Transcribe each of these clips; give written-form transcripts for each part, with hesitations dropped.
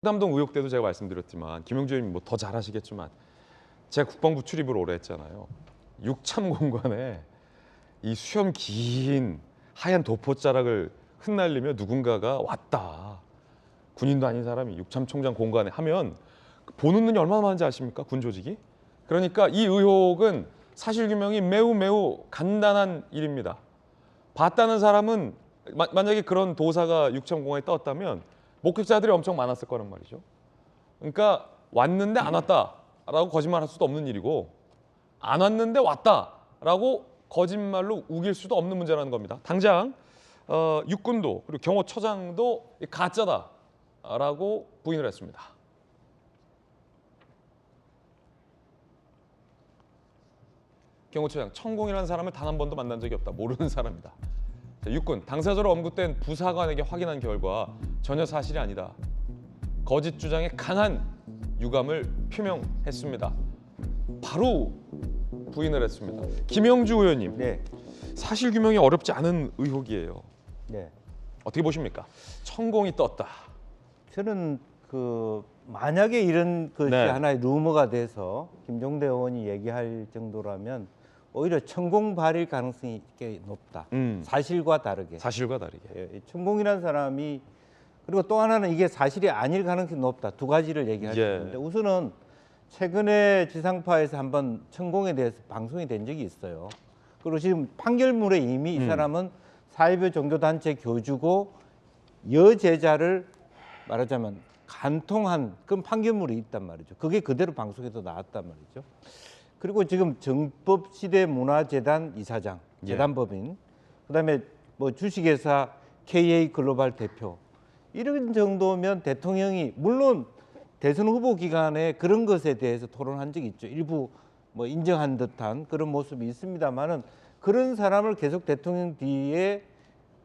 청담동 의혹 때도 제가 말씀드렸지만 김영주 의원님 뭐 더 잘하시겠지만 제가 국방부 출입을 오래 했잖아요. 육참 공간에 이 수염 긴 하얀 도포자락을 흩날리며 누군가가 왔다. 군인도 아닌 사람이 육참 총장 공간에 하면 보는 눈이 얼마나 많은지 아십니까? 군 조직이. 그러니까 이 의혹은 사실규명이 매우 간단한 일입니다. 봤다는 사람은 만약에 그런 도사가 육참 공간에 떴다면 목격자들이 엄청 많았을 거란 말이죠. 그러니까 왔는데 안 왔다라고 거짓말할 수도 없는 일이고 안 왔는데 왔다라고 거짓말로 우길 수도 없는 문제라는 겁니다. 당장 육군도 그리고 경호처장도 가짜다라고 부인을 했습니다. 경호처장, 천공이라는 사람을 단 한 번도 만난 적이 없다. 모르는 사람이다. 자, 육군, 당사자로 언급된 부사관에게 확인한 결과 전혀 사실이 아니다. 거짓 주장에 강한 유감을 표명했습니다. 바로 부인을 했습니다. 김영주 의원님, 네. 사실 규명이 어렵지 않은 의혹이에요. 네. 어떻게 보십니까? 천공이 떴다. 저는 만약에 이런 것이 네. 하나의 루머가 돼서 김종대 의원이 얘기할 정도라면 오히려 천공 발일 가능성이 꽤 높다. 사실과 다르게. 사실과 다르게. 예, 천공이라는 사람이 그리고 또 하나는 이게 사실이 아닐 가능성이 높다. 두 가지를 얘기할 수 있는데 우선은 최근에 지상파에서 한번 천공에 대해서 방송이 된 적이 있어요. 그리고 지금 판결문에 이미 이 사람은 사회부 종교단체 교주고 여제자를 말하자면 간통한 그런 판결물이 있단 말이죠. 그게 그대로 방송에서 나왔단 말이죠. 그리고 지금 정법시대문화재단 이사장, 재단법인, 그다음에 뭐 주식회사 KA 글로벌 대표 이런 정도면 대통령이 물론 대선 후보 기간에 그런 것에 대해서 토론한 적이 있죠. 일부 뭐 인정한 듯한 그런 모습이 있습니다만은 그런 사람을 계속 대통령 뒤에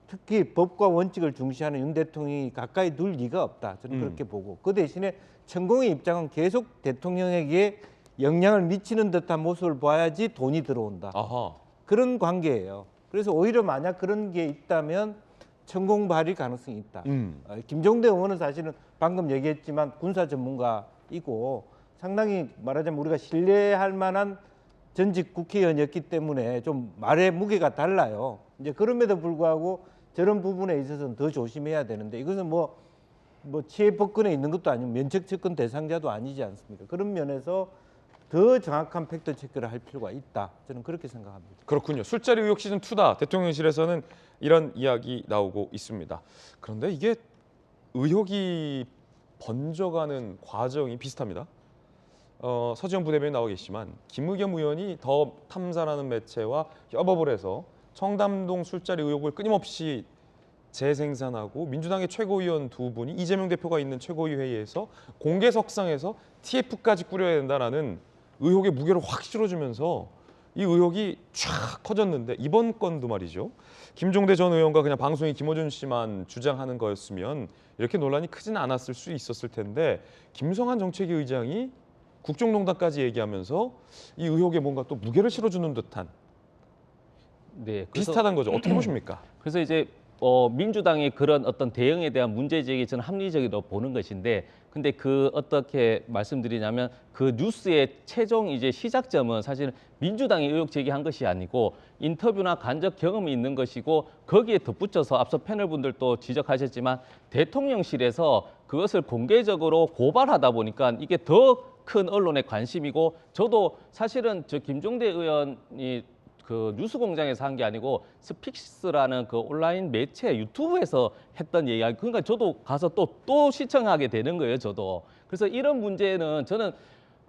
특히 법과 원칙을 중시하는 윤 대통령이 가까이 둘 리가 없다. 저는 그렇게 보고 그 대신에 천공의 입장은 계속 대통령에게 영향을 미치는 듯한 모습을 봐야지 돈이 들어온다. 아하. 그런 관계예요. 그래서 오히려 만약 그런 게 있다면 천공 발일 가능성이 있다. 김종대 의원은 사실은 방금 얘기했지만 군사 전문가이고 상당히 말하자면 우리가 신뢰할 만한 전직 국회의원이었기 때문에 좀 말의 무게가 달라요. 이제 그럼에도 불구하고 저런 부분에 있어서는 더 조심해야 되는데 이것은 뭐 치해법권에 있는 것도 아니고 면책특권 대상자도 아니지 않습니까? 그런 면에서 더 정확한 팩트 체크를 할 필요가 있다. 저는 그렇게 생각합니다. 그렇군요. 술자리 의혹 시즌 2다. 대통령실에서는 이런 이야기 나오고 있습니다. 그런데 이게 의혹이 번져가는 과정이 비슷합니다. 서지현 부대변인 나와 계시지만 김의겸 의원이 더 탐사라는 매체와 협업을 해서 청담동 술자리 의혹을 끊임없이 재생산하고 민주당의 최고위원 두 분이 이재명 대표가 있는 최고위 회의에서 공개석상에서 TF까지 꾸려야 된다라는 의혹의 무게를 확 실어주면서 이 의혹이 쫙 커졌는데 이번 건도 말이죠. 김종대 전 의원과 그냥 방송인 김어준 씨만 주장하는 거였으면 이렇게 논란이 크지는 않았을 수 있었을 텐데 김성한 정책위 의장이 국정농단까지 얘기하면서 이 의혹에 뭔가 또 무게를 실어주는 듯한 비슷하다는 거죠. 어떻게 보십니까? 그래서 이제 민주당의 그런 어떤 대응에 대한 문제 제기 저는 합리적이라고 보는 것인데, 근데 어떻게 말씀드리냐면 그 뉴스의 최종 이제 시작점은 사실 민주당이 의혹 제기한 것이 아니고 인터뷰나 간접 경험이 있는 것이고 거기에 덧붙여서 앞서 패널분들도 지적하셨지만 대통령실에서 그것을 공개적으로 고발하다 보니까 이게 더 큰 언론의 관심이고 저도 사실은 저 김종대 의원이 그 뉴스공장에서 한 게 아니고 스픽스라는 그 온라인 매체 유튜브에서 했던 이야기. 그러니까 저도 가서 또 시청하게 되는 거예요, 저도. 그래서 이런 문제는 저는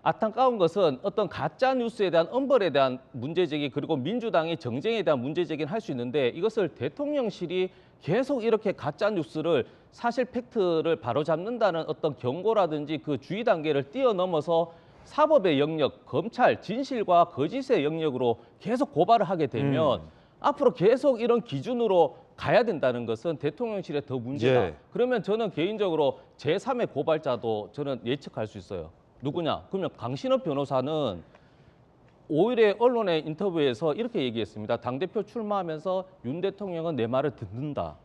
안타까운 것은 어떤 가짜 뉴스에 대한 엄벌에 대한 문제 제기 그리고 민주당의 정쟁에 대한 문제 제기는 할 수 있는데 이것을 대통령실이 계속 이렇게 가짜 뉴스를 사실 팩트를 바로잡는다는 어떤 경고라든지 그 주의 단계를 뛰어넘어서 사법의 영역, 검찰, 진실과 거짓의 영역으로 계속 고발을 하게 되면 앞으로 계속 이런 기준으로 가야 된다는 것은 대통령실에 더 문제다. 그러면 저는 개인적으로 제3의 고발자도 저는 예측할 수 있어요. 누구냐? 그러면 강신업 변호사는 5일에 언론의 인터뷰에서 이렇게 얘기했습니다. 당대표 출마하면서 윤 대통령은 내 말을 듣는다.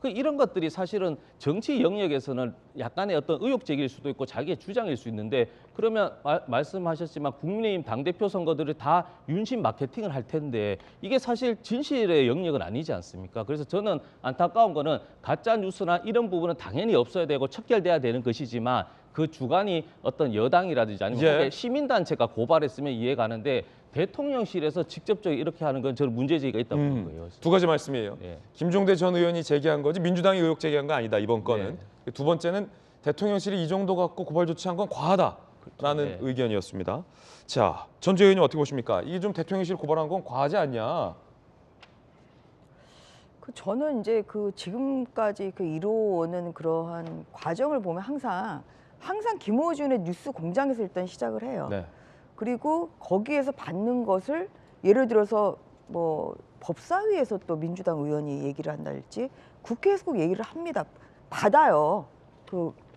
이런 것들이 사실은 정치 영역에서는 약간의 어떤 의혹적일 수도 있고 자기의 주장일 수 있는데 그러면 말씀하셨지만 국민의힘 당대표 선거들을 다 윤심 마케팅을 할 텐데 이게 사실 진실의 영역은 아니지 않습니까? 그래서 저는 안타까운 거는 가짜 뉴스나 이런 부분은 당연히 없어야 되고 척결돼야 되는 것이지만 그 주관이 어떤 여당이라든지 아니면 예. 혹시 시민단체가 고발했으면 이해가는데 대통령실에서 직접적으로 이렇게 하는 건 저는 문제제기가 있다고 보는 거예요. 두 가지 말씀이에요. 예. 김종대 전 의원이 제기한 거지 민주당이 의혹 제기한 거 아니다. 이번 건은. 두 번째는 대통령실이 이 정도 갖고 고발 조치한 건 과하다라는 네. 의견이었습니다. 자, 전재 의원님 어떻게 보십니까? 이게 좀 대통령실 고발한 건 과하지 않냐? 저는 이제 지금까지 이루어오는 그러한 과정을 보면 항상 김어준의 뉴스 공장에서 일단 시작을 해요. 네. 그리고 거기에서 받는 것을 예를 들어서 뭐 법사위에서 또 민주당 의원이 얘기를 한달지 국회에서 꼭 얘기를 합니다. 받아요.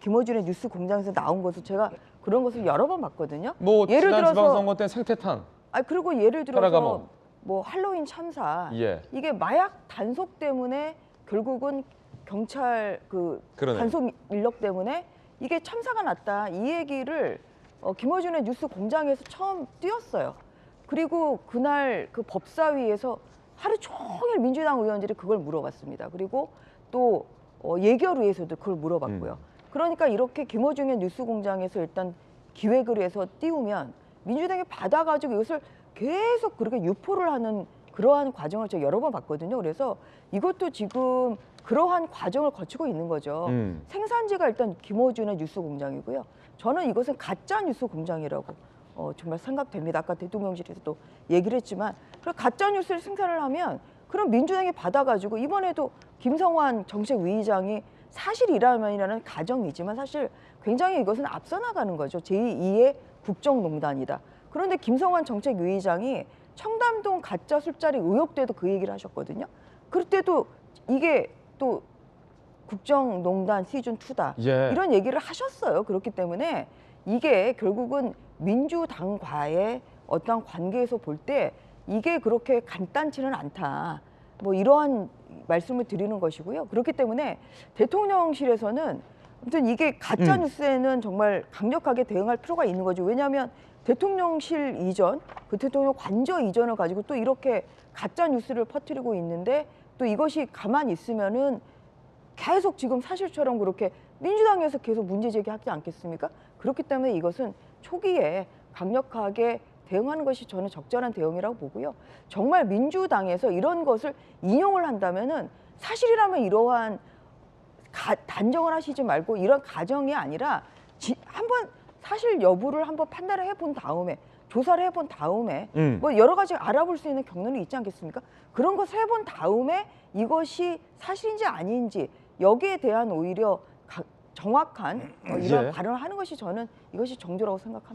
김어준의 뉴스 공장에서 나온 것을 제가 그런 것을 여러 번 봤거든요. 뭐 예를 지난 들어서 지방선거 때 생태탄. 그리고 예를 들어서 페라가모. 뭐 할로윈 참사 예. 이게 마약 단속 때문에 결국은 경찰 그러네. 단속 인력 때문에 이게 참사가 났다 이 얘기를 김어준의 뉴스 공장에서 처음 띄웠어요. 그리고 그날 법사위에서 하루 종일 민주당 의원들이 그걸 물어봤습니다. 그리고 또 예결위에서도 그걸 물어봤고요. 그러니까 이렇게 김어준의 뉴스 공장에서 일단 기획을 해서 띄우면 민주당이 받아가지고 이것을 계속 그렇게 유포를 하는 그러한 과정을 제가 여러 번 봤거든요. 그래서 이것도 지금 그러한 과정을 거치고 있는 거죠. 생산지가 일단 김어준의 뉴스 공장이고요. 저는 이것은 가짜 뉴스 공장이라고 정말 생각됩니다. 아까 대통령실에서도 얘기를 했지만 가짜 뉴스를 생산을 하면 그럼 민주당이 받아가지고 이번에도 김성환 정책위의장이 사실이라면이라는 가정이지만 사실 굉장히 이것은 앞서 나가는 거죠. 제2의 국정농단이다. 그런데 김성환 정책위의장이 청담동 가짜 술자리 의혹 때도 그 얘기를 하셨거든요. 그때도 이게 또 국정농단 시즌 2다. 예. 이런 얘기를 하셨어요. 그렇기 때문에 이게 결국은 민주당과의 어떤 관계에서 볼 때 이게 그렇게 간단치는 않다. 뭐 이러한 말씀을 드리는 것이고요. 그렇기 때문에 대통령실에서는 아무튼 이게 가짜 뉴스에는 정말 강력하게 대응할 필요가 있는 거죠. 왜냐하면 대통령실 이전, 대통령 관저 이전을 가지고 또 이렇게 가짜 뉴스를 퍼뜨리고 있는데 또 이것이 가만히 있으면은 계속 지금 사실처럼 그렇게 민주당에서 계속 문제 제기하지 않겠습니까? 그렇기 때문에 이것은 초기에 강력하게 대응하는 것이 저는 적절한 대응이라고 보고요. 정말 민주당에서 이런 것을 인용을 한다면은 사실이라면 이러한 단정을 하시지 말고 이런 가정이 아니라 한번 사실 여부를 한번 판단을 해본 다음에 조사를 해본 다음에 뭐 여러 가지 알아볼 수 있는 경로는 있지 않겠습니까? 그런 것을 해본 다음에 이것이 사실인지 아닌지 여기에 대한 오히려 정확한 이런 예. 발언을 하는 것이 저는 이것이 정조라고 생각합니다.